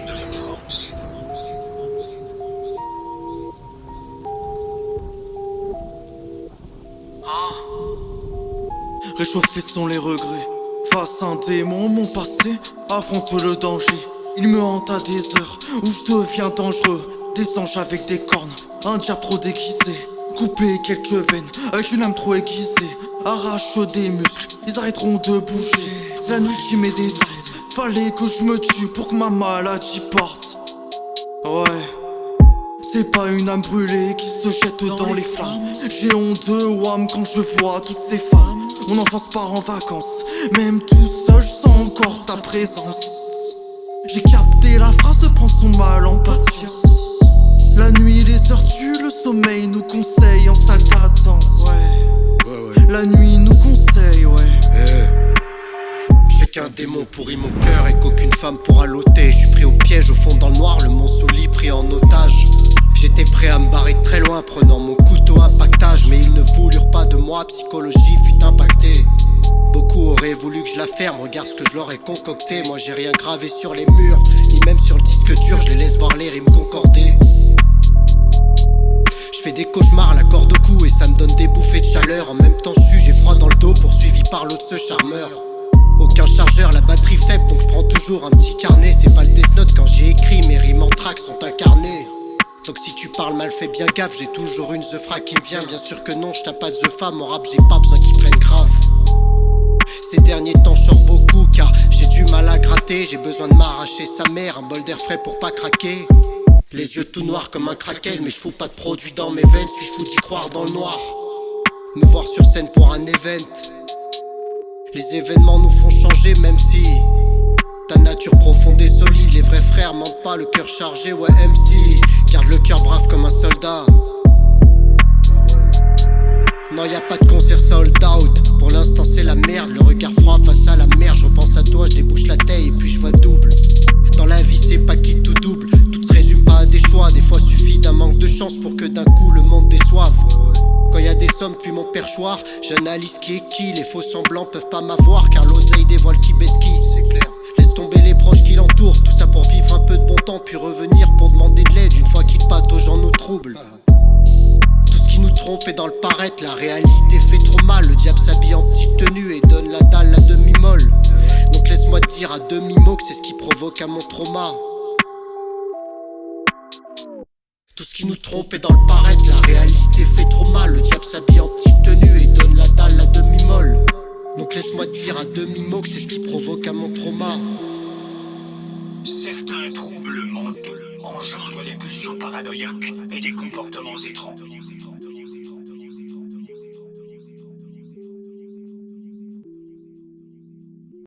de souffrance. Réchauffés sont les regrets. Face à un démon, mon passé affronte le danger. Il me hante à des heures où je deviens dangereux. Des anges avec des cornes, un diable trop déguisé. Couper quelques veines avec une âme trop aiguisée. Arrache des muscles, ils arrêteront de bouger. C'est la nuit qui met des tartes. Fallait que je me tue pour que ma maladie parte. Ouais. C'est pas une âme brûlée qui se jette dans les flammes. J'ai honte de Wham quand je vois toutes ces femmes. Mon enfance part en vacances. Même tout seul, je sens encore ta présence. J'ai capté la phrase de prendre son mal en patience. La nuit, les heures tuent, le sommeil nous conseille en salle d'attente. Ouais. La nuit nous conseille, ouais. J'ai qu'un démon pourrit mon cœur et qu'aucune femme pourra l'ôter. Je suis pris au piège au fond dans le noir, le mont sous lit pris en otage. J'étais prêt à me barrer très loin, prenant mon couteau à pactage. Mais ils ne voulurent pas de moi, psychologie fut impactée. Beaucoup auraient voulu que je la ferme, regarde ce que je leur ai concocté. Moi j'ai rien gravé sur les murs, ni même sur le disque dur, je les laisse voir les rimes concorder. Je fais des cauchemars à la corde au cou et ça me donne des bouffées de chaleur. En même temps j'ai froid dans le dos, poursuivi par l'eau de ce charmeur. Aucun chargeur, la batterie faible, donc je prends toujours un petit carnet. C'est pas le Death Note quand j'ai écrit, mes rimes en track sont incarnées. Donc si tu parles mal, fais bien gaffe, j'ai toujours une The Fra qui me vient. Bien sûr que non, je tape pas de The Femme, en rap j'ai pas besoin qu'ils prennent grave. Ces derniers temps je sors beaucoup car j'ai du mal à gratter. J'ai besoin de m'arracher sa mère, un bol d'air frais pour pas craquer. Les yeux tout noirs comme un kraken, mais je fous pas de produit dans mes veines. Suis fou d'y croire dans le noir, me voir sur scène pour un event. Les événements nous font changer même si ta nature profonde et solide. Les vrais frères mentent pas, le cœur chargé, ouais MC. Garde le cœur brave comme un soldat. Non y a pas de concert sold out. Pour l'instant c'est la merde, le regard froid face à la mer. Je repense à toi, je débouche la taille et puis je vois double. Dans la vie c'est pas qui tout double, tout se résume pas à des choix. Des fois suffit d'un manque de chance pour que d'un coup le monde déçoive. Quand y a des sommes puis mon perchoir, j'analyse qui est qui. Les faux semblants peuvent pas m'avoir car l'oseille dévoile qui besquille. C'est clair. Laisse tomber les proches qui l'entourent, tout ça pour vivre un peu de bon temps puis revenir pour demander de l'aide une fois qu'il patauge en nos troubles. Tout ce qui nous trompe est dans le paraître, la réalité fait trop mal. Le diable s'habille en petite tenue et donne la dalle à demi-molle. Donc laisse-moi te dire à demi-mot que c'est ce qui provoque à mon trauma. Tout ce qui nous trompe est dans le paraître, la réalité fait trop mal. Le diable s'habille en petite tenue et donne la dalle à demi-molle. Donc laisse-moi te dire à demi-mot que c'est ce qui provoque à mon trauma. Certains troubles mentaux engendrent des pulsions paranoïaques et des comportements étranges.